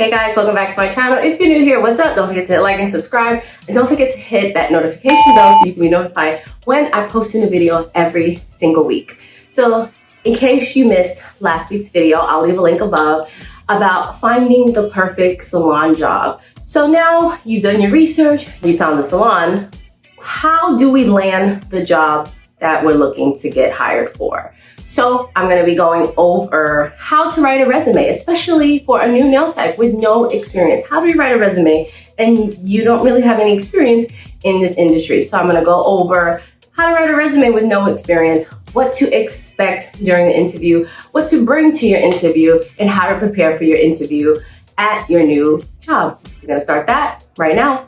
Hey guys, welcome back to my channel. If you're new here, what's up? Don't forget to hit like and subscribe. And don't forget to hit that notification bell so you can be notified when I post a new video every single week. So in case you missed last week's video, I'll leave a link above about finding the perfect salon job. So now you've done your research, you found the salon. How do we land the job that we're looking to get hired for? So I'm going to be going over how to write a resume, especially for a new nail tech with no experience. How do you write a resume and you don't really have any experience in this industry? So I'm going to go over how to write a resume with no experience, what to expect during the interview, what to bring to your interview, and how to prepare for your interview at your new job. We're going to start that right now.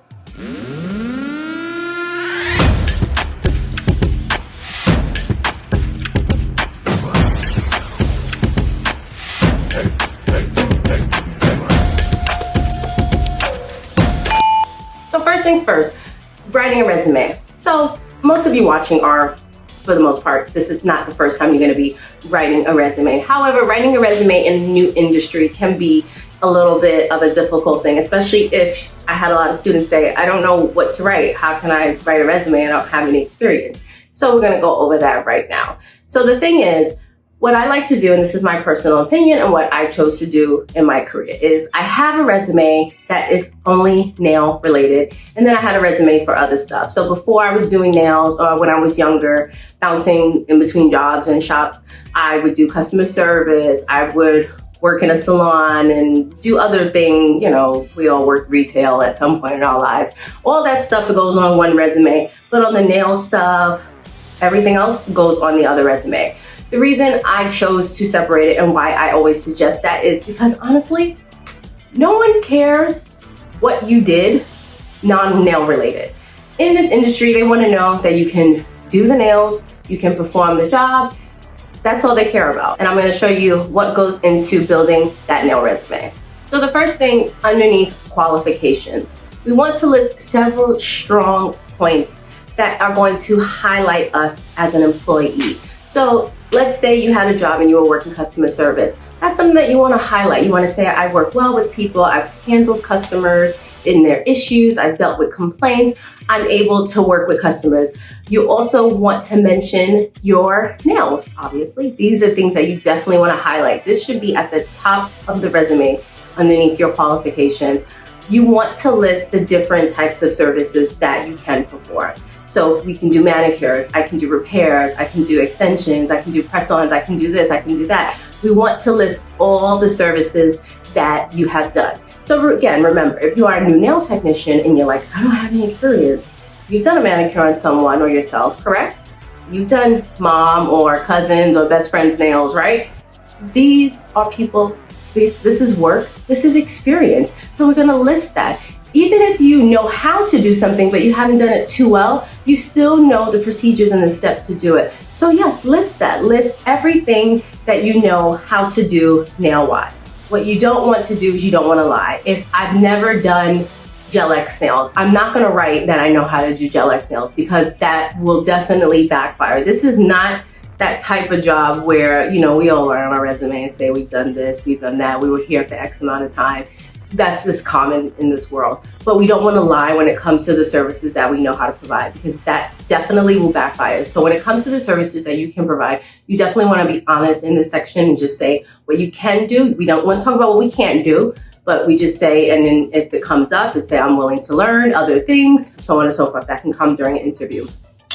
First things first, writing a resume. So most of you watching are, for the most part, this is not the first time you're going to be writing a resume. However, writing a resume in a new industry can be a little bit of a difficult thing, especially if I had a lot of students say, I don't know what to write. How can I write a resume? I don't have any experience. So we're going to go over that right now. So the thing is, what I like to do, and this is my personal opinion and what I chose to do in my career, is I have a resume that is only nail related. And then I had a resume for other stuff. So before I was doing nails, or when I was younger, bouncing in between jobs and shops, I would do customer service. I would work in a salon and do other things. You know, we all work retail at some point in our lives. All that stuff that goes on one resume, but on the nail stuff, everything else goes on the other resume. The reason I chose to separate it and why I always suggest that is because honestly, no one cares what you did non-nail related. In this industry, they want to know that you can do the nails, you can perform the job. That's all they care about. And I'm going to show you what goes into building that nail resume. So the first thing underneath qualifications, we want to list several strong points that are going to highlight us as an employee. So let's say you had a job and you were working customer service. That's something that you want to highlight. You want to say, I work well with people. I've handled customers in their issues. I've dealt with complaints. I'm able to work with customers. You also want to mention your nails, obviously. These are things that you definitely want to highlight. This should be at the top of the resume underneath your qualifications. You want to list the different types of services that you can perform. So we can do manicures, I can do repairs, I can do extensions, I can do press-ons, I can do this, I can do that. We want to list all the services that you have done. So again, remember, if you are a new nail technician and you're like, I don't have any experience, you've done a manicure on someone or yourself, correct? You've done mom or cousins or best friend's nails, right? These are people, this is work, this is experience. So we're gonna list that. Even if you know how to do something, but you haven't done it too well, you still know the procedures and the steps to do it. So yes, list that. List everything that you know how to do nail-wise. What you don't want to do is you don't want to lie. If I've never done Gel X nails, I'm not going to write that I know how to do Gel X nails because that will definitely backfire. This is not that type of job where, you know, we all learn on our resume and say we've done this, we've done that, we were here for X amount of time. That's just common in this world. But we don't want to lie when it comes to the services that we know how to provide because that definitely will backfire. So when it comes to the services that you can provide, you definitely want to be honest in this section and just say what you can do. We don't want to talk about what we can't do, but we just say, and then if it comes up, just say I'm willing to learn other things, so on and so forth. That can come during an interview.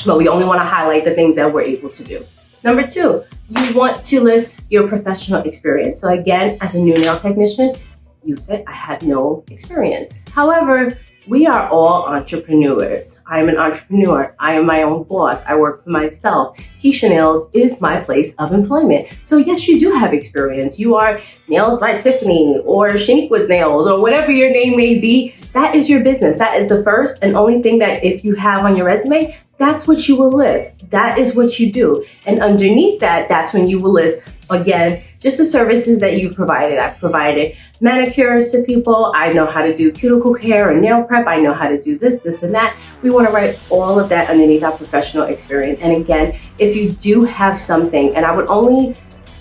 But we only want to highlight the things that we're able to do. Number two, you want to list your professional experience. So again, as a new nail technician, you said I had no experience. However, we are all entrepreneurs. I am an entrepreneur. I am my own boss. I work for myself. Keisha Nails is my place of employment. So yes, you do have experience. You are Nails by Tiffany or Shaniqua's Nails or whatever your name may be. That is your business. That is the first and only thing that if you have on your resume, that's what you will list. That is what you do. And underneath that, that's when you will list, again, just the services that you've provided. I've provided manicures to people. I know how to do cuticle care and nail prep. I know how to do this, this, and that. We want to write all of that underneath our professional experience. And again, if you do have something, and I would only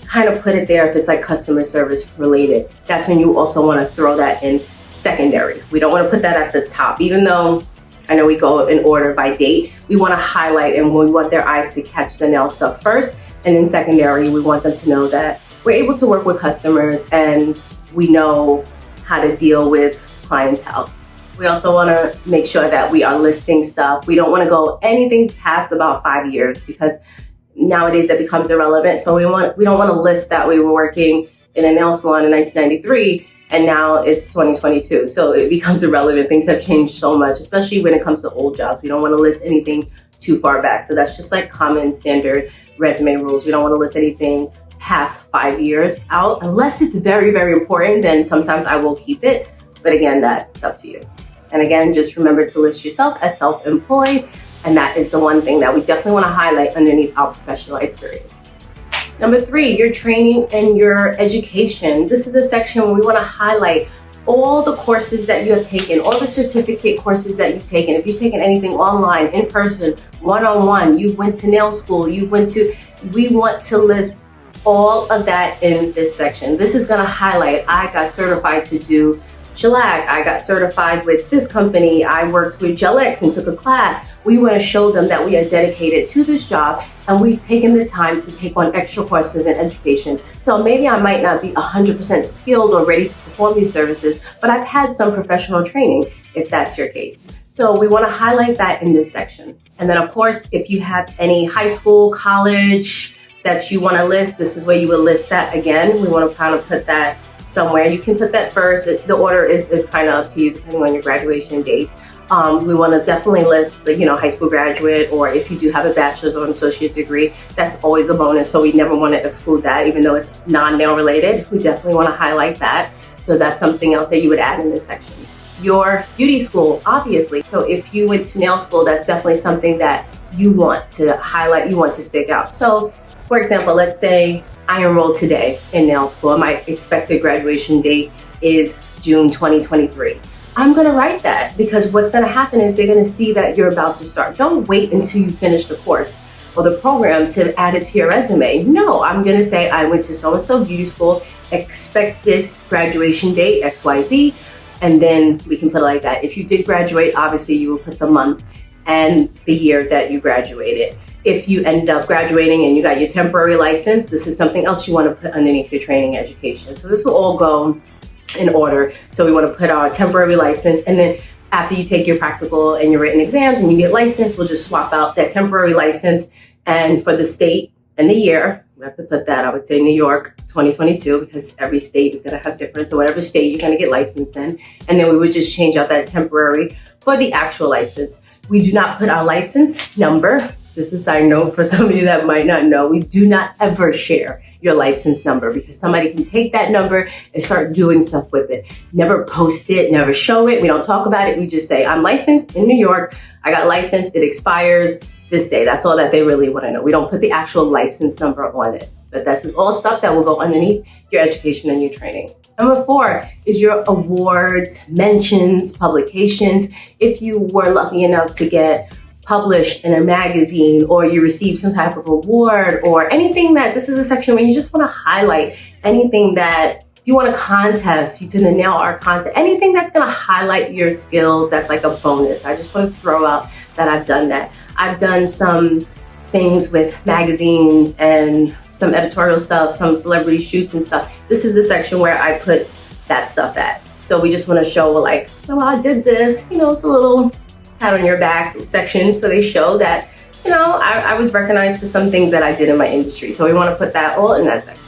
kind of put it there if it's like customer service related. That's when you also want to throw that in secondary. We don't want to put that at the top, even though I know we go in order by date. We want to highlight and we want their eyes to catch the nail stuff first. And in secondary, we want them to know that we're able to work with customers and we know how to deal with clientele. We also want to make sure that we are listing stuff. We don't want to go anything past about 5 years because nowadays that becomes irrelevant. So we don't want to list that we were working in a nail salon in 1993 and now it's 2022. So it becomes irrelevant. Things have changed so much, especially when it comes to old jobs. We don't want to list anything too far back. So that's just like common standard resume rules. We don't want to list anything past 5 years out. Unless it's very, very important, then sometimes I will keep it. But again, that's up to you. And again, just remember to list yourself as self-employed. And that is the one thing that we definitely want to highlight underneath our professional experience. Number 3, your training and your education. This is a section where we want to highlight all the courses that you have taken, all the certificate courses that you've taken. If you've taken anything online, in person, one-on-one, you went to nail school, we want to list all of that in this section. This is going to highlight, I got certified to do shellac, I got certified with this company, I worked with Gel-X and took a class. We want to show them that we are dedicated to this job and we've taken the time to take on extra courses in education. So maybe I might not be 100% skilled or ready to perform these services, but I've had some professional training if that's your case. So we want to highlight that in this section. And then of course, if you have any high school, college that you want to list, this is where you will list that again. We want to kind of put that somewhere. You can put that first. The order is kind of up to you depending on your graduation date. We want to definitely list the, high school graduate, or if you do have a bachelor's or an associate degree, that's always a bonus. So we never want to exclude that, even though it's non-nail related. We definitely want to highlight that. So that's something else that you would add in this section. Your beauty school, obviously. So if you went to nail school, that's definitely something that you want to highlight, you want to stick out. So for example, let's say I enrolled today in nail school. My expected graduation date is June 2023. I'm going to write that because what's going to happen is they're going to see that you're about to start. Don't wait until you finish the course or the program to add it to your resume. No, I'm going to say I went to so-and-so beauty school, expected graduation date, XYZ, and then we can put it like that. If you did graduate, obviously you will put the month and the year that you graduated. If you ended up graduating and you got your temporary license, this is something else you want to put underneath your training education. So this will all go in order. So we want to put our temporary license, and then after you take your practical and your written exams and you get licensed, we'll just swap out that temporary license. And for the state and the year, we have to put that, I would say New York 2022, because every state is going to have different. So whatever state you're going to get licensed in, and then we would just change out that temporary for the actual license. We do not put our license number. Just a side note for some of you that might not know, we do not ever share your license number because somebody can take that number and start doing stuff with it. Never post it, never show it. We don't talk about it. We just say, I'm licensed in New York. I got licensed. It expires this day. That's all that they really want to know. We don't put the actual license number on it, but this is all stuff that will go underneath your education and your training. Number 4 is your awards, mentions, publications. If you were lucky enough to get published in a magazine, or you received some type of award, or anything that, this is a section where you just want to highlight anything that you want to contest, you to the nail art contest, anything that's going to highlight your skills, that's like a bonus. I just want to throw out that I've done that. I've done some things with magazines and some editorial stuff, some celebrity shoots and stuff. This is the section where I put that stuff at. So we just want to show like, oh, I did this, it's a little pat on your back section, so they show that, I was recognized for some things that I did in my industry. So we want to put that all in that section.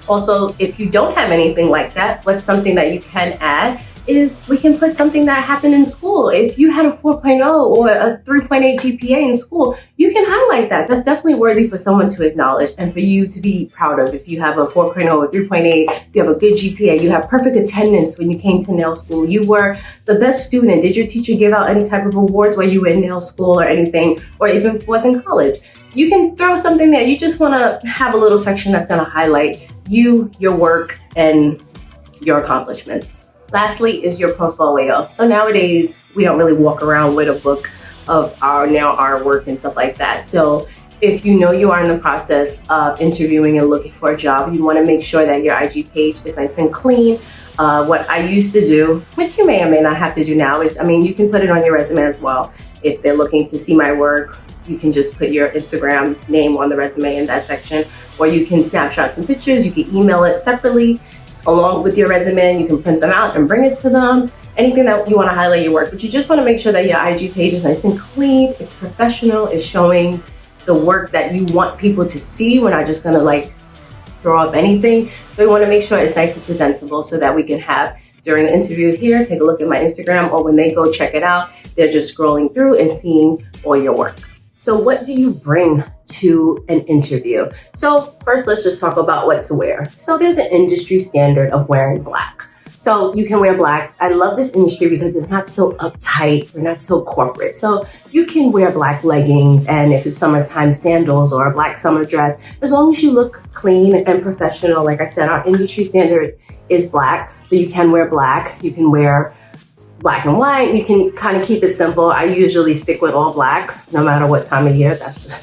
Also, if you don't have anything like that, what's something that you can add is we can put something that happened in school. If you had a 4.0 or a 3.8 GPA in school, you can highlight that. That's definitely worthy for someone to acknowledge and for you to be proud of. If you have a 4.0 or 3.8, you have a good GPA, you have perfect attendance when you came to nail school, you were the best student. Did your teacher give out any type of awards while you were in nail school or anything, or even was in college? You can throw something there. You just want to have a little section that's going to highlight you, your work, and your accomplishments. Lastly is your portfolio. So nowadays, we don't really walk around with a book of our nail artwork and stuff like that. So if you know you are in the process of interviewing and looking for a job, you want to make sure that your IG page is nice and clean. What I used to do, which you may or may not have to do now, is, you can put it on your resume as well. If they're looking to see my work, you can just put your Instagram name on the resume in that section, or you can snapshot some pictures. You can email it separately along with your resume. You can print them out and bring it to them. Anything that you want to highlight your work, but you just want to make sure that your IG page is nice and clean. It's professional. It's showing the work that you want people to see. We're not just going to throw up anything. So we want to make sure it's nice and presentable so that we can have during the interview here, take a look at my Instagram, or when they go check it out, they're just scrolling through and seeing all your work. So what do you bring to an interview? So first, let's just talk about what to wear. So there's an industry standard of wearing black. So you can wear black. I love this industry because it's not so uptight. We're not so corporate. So you can wear black leggings, and if it's summertime, sandals or a black summer dress, as long as you look clean and professional. Like I said, our industry standard is black. So you can wear black. You can wear black and white. You can kind of keep it simple. I usually stick with all black, no matter what time of year. That's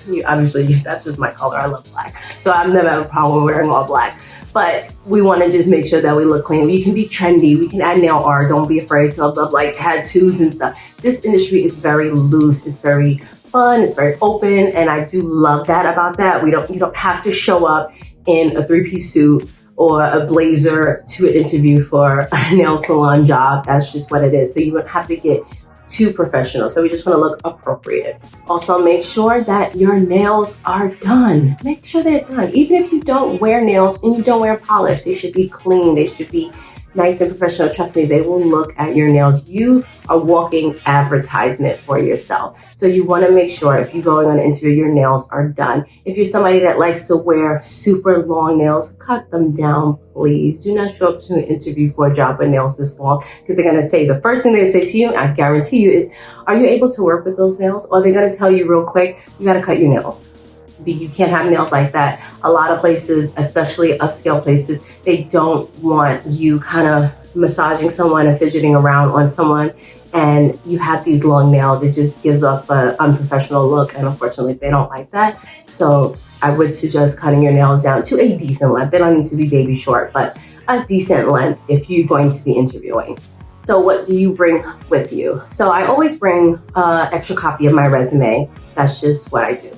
just my color. I love black. So I've never had a problem wearing all black. But we want to just make sure that we look clean. We can be trendy. We can add nail art. Don't be afraid of tattoos and stuff. This industry is very loose. It's very fun. It's very open. And I do love that about that. You don't have to show up in a 3-piece suit or a blazer to an interview for a nail salon job. That's just what it is. So you don't have to get too professional. So we just want to look appropriate. Also, make sure that your nails are done. Make sure they're done. Even if you don't wear nails and you don't wear polish, they should be clean. They should be nice and professional. Trust me, they will look at your nails. You are walking advertisement for yourself. So you want to make sure if you're going on an interview, your nails are done. If you're somebody that likes to wear super long nails, cut them down, please. Do not show up to an interview for a job with nails this long, because they're going to say, the first thing they say to you, I guarantee you, is, are you able to work with those nails? Or they're going to tell you real quick, you got to cut your nails. You can't have nails like that. A lot of places, especially upscale places, they don't want you kind of massaging someone and fidgeting around on someone, and you have these long nails. It just gives off an unprofessional look, and unfortunately they don't like that. So I would suggest cutting your nails down to a decent length. They don't need to be baby short, but a decent length if you're going to be interviewing. So what do you bring with you? So I always bring an extra copy of my resume. That's just what I do.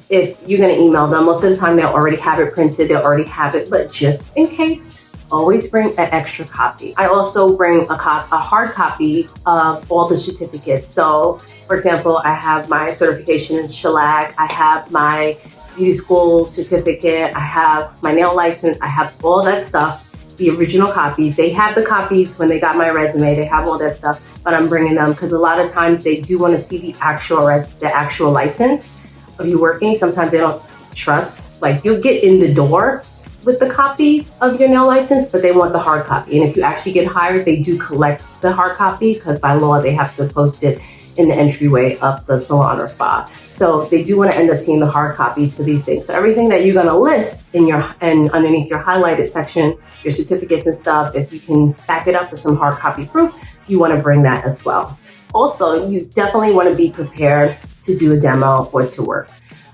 If you're going to email them, most of the time they'll already have it printed, they'll already have it, but just in case, always bring an extra copy. I also bring a hard copy of all the certificates. So, for example, I have my certification in shellac, I have my beauty school certificate, I have my nail license, I have all that stuff, the original copies. They have the copies when they got my resume, they have all that stuff, but I'm bringing them because a lot of times they do want to see the actual license of you working. Sometimes they don't trust, you'll get in the door with the copy of your nail license, but they want the hard copy. And if you actually get hired, they do collect the hard copy because by law, they have to post it in the entryway of the salon or spa. So they do want to end up seeing the hard copies for these things. So everything that you're going to list and underneath your highlighted section, your certificates and stuff, if you can back it up with some hard copy proof, you want to bring that as well. Also, you definitely want to be prepared to do a demo or to work.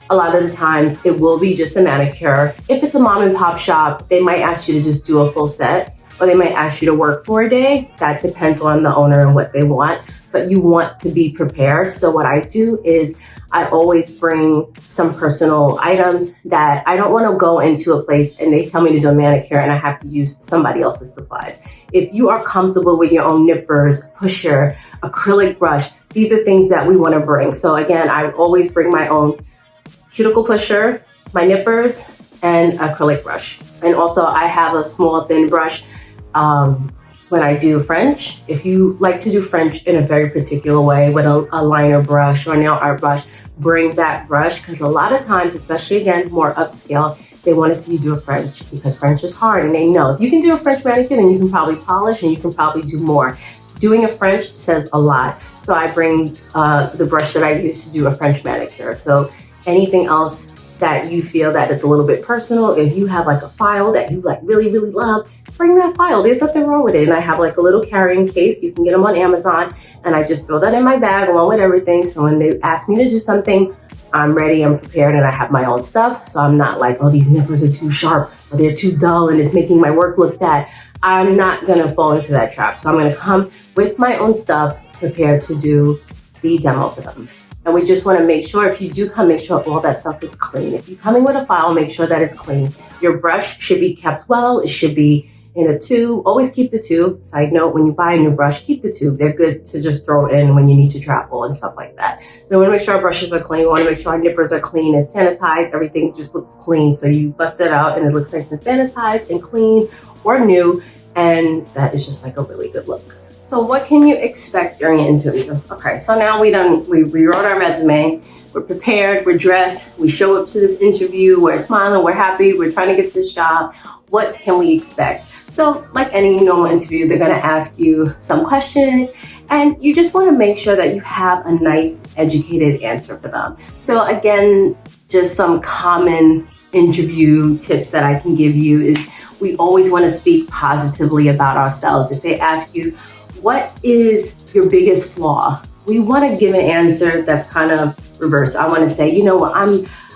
A lot of the times it will be just a manicure. If it's a mom and pop shop, they might ask you to just do a full set, or they might ask you to work for a day. That depends on the owner and what they want, but you want to be prepared. So what I do is I always bring some personal items that I don't want to go into a place and they tell me to do a manicure and I have to use somebody else's supplies. If you are comfortable with your own nippers, pusher, acrylic brush, these are things that we want to bring. So again, I always bring my own cuticle pusher, my nippers, and acrylic brush. And also I have a small thin brush when I do French. If you like to do French in a very particular way with a liner brush or a nail art brush, bring that brush, because a lot of times, especially again, more upscale, they want to see you do a French because French is hard, and they know if you can do a French manicure, then you can probably polish and you can probably do more. Doing a French says a lot. So I bring the brush that I use to do a French manicure. So anything else that you feel that it's a little bit personal. If you have like a file that you like really, really love, bring that file. There's nothing wrong with it. And I have like a little carrying case. You can get them on Amazon. And I just throw that in my bag along with everything. So when they ask me to do something, I'm ready, I'm prepared, and I have my own stuff. So I'm not like, oh, these nippers are too sharp or they're too dull and it's making my work look bad. I'm not gonna fall into that trap. So I'm gonna come with my own stuff prepared to do the demo for them. And we just wanna make sure, if you do come, make sure all that stuff is clean. If you're coming with a file, make sure that it's clean. Your brush should be kept well. It should be in a tube. Always keep the tube. Side note, when you buy a new brush, keep the tube. They're good to just throw in when you need to travel and stuff like that. So we want to make sure our brushes are clean. We want to make sure our nippers are clean and sanitized. Everything just looks clean. So you bust it out and it looks nice and sanitized and clean or new. And that is just like a really good look. So what can you expect during an interview? Okay, so now we wrote our resume. We're prepared, we're dressed, we show up to this interview, we're smiling, we're happy, we're trying to get this job. What can we expect? So like any normal interview, they're gonna ask you some questions and you just wanna make sure that you have a nice, educated answer for them. So again, just some common interview tips that I can give you is we always wanna speak positively about ourselves. If they ask you, what is your biggest flaw? We wanna give an answer that's kind of reverse. I wanna say, you know what,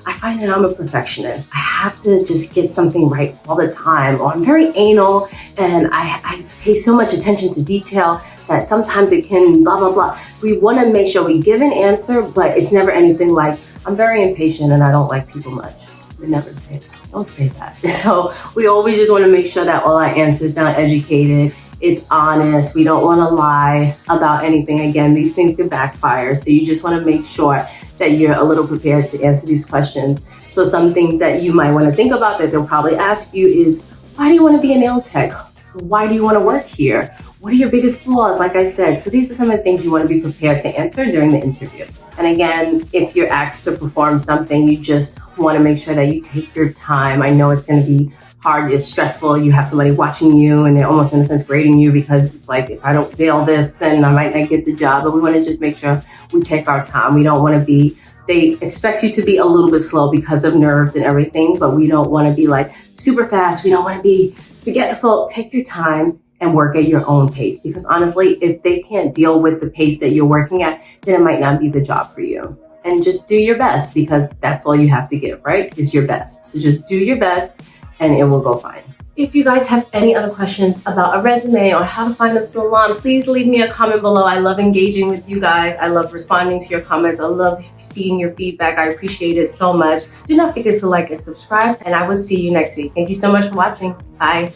I find that I'm a perfectionist. I have to just get something right all the time. Or I'm very anal and I pay so much attention to detail that sometimes it can blah, blah, blah. We wanna make sure we give an answer, but it's never anything like, I'm very impatient and I don't like people much. We never say that. Don't say that. So we always just wanna make sure that all our answers sound educated. It's honest. We don't want to lie about anything. Again, these things can backfire. So you just want to make sure that you're a little prepared to answer these questions. So some things that you might want to think about that they'll probably ask you is, why do you want to be a nail tech? Why do you want to work here? What are your biggest flaws? Like I said, so these are some of the things you want to be prepared to answer during the interview. And again, if you're asked to perform something, you just want to make sure that you take your time. I know it's going to be hard, it's stressful, you have somebody watching you and they're almost in a sense grading you because it's like, if I don't nail this, then I might not get the job. But we want to just make sure we take our time. We don't want to be, they expect you to be a little bit slow because of nerves and everything, but we don't want to be like super fast. We don't want to be forgetful. Take your time and work at your own pace, because honestly, if they can't deal with the pace that you're working at, then it might not be the job for you. And just do your best, because that's all you have to give, right? Is your best. So just do your best and it will go fine. If you guys have any other questions about a resume or how to find a salon, please leave me a comment below. I love engaging with you guys. I love responding to your comments. I love seeing your feedback. I appreciate it so much. Do not forget to like and subscribe, and I will see you next week. Thank you so much for watching. Bye.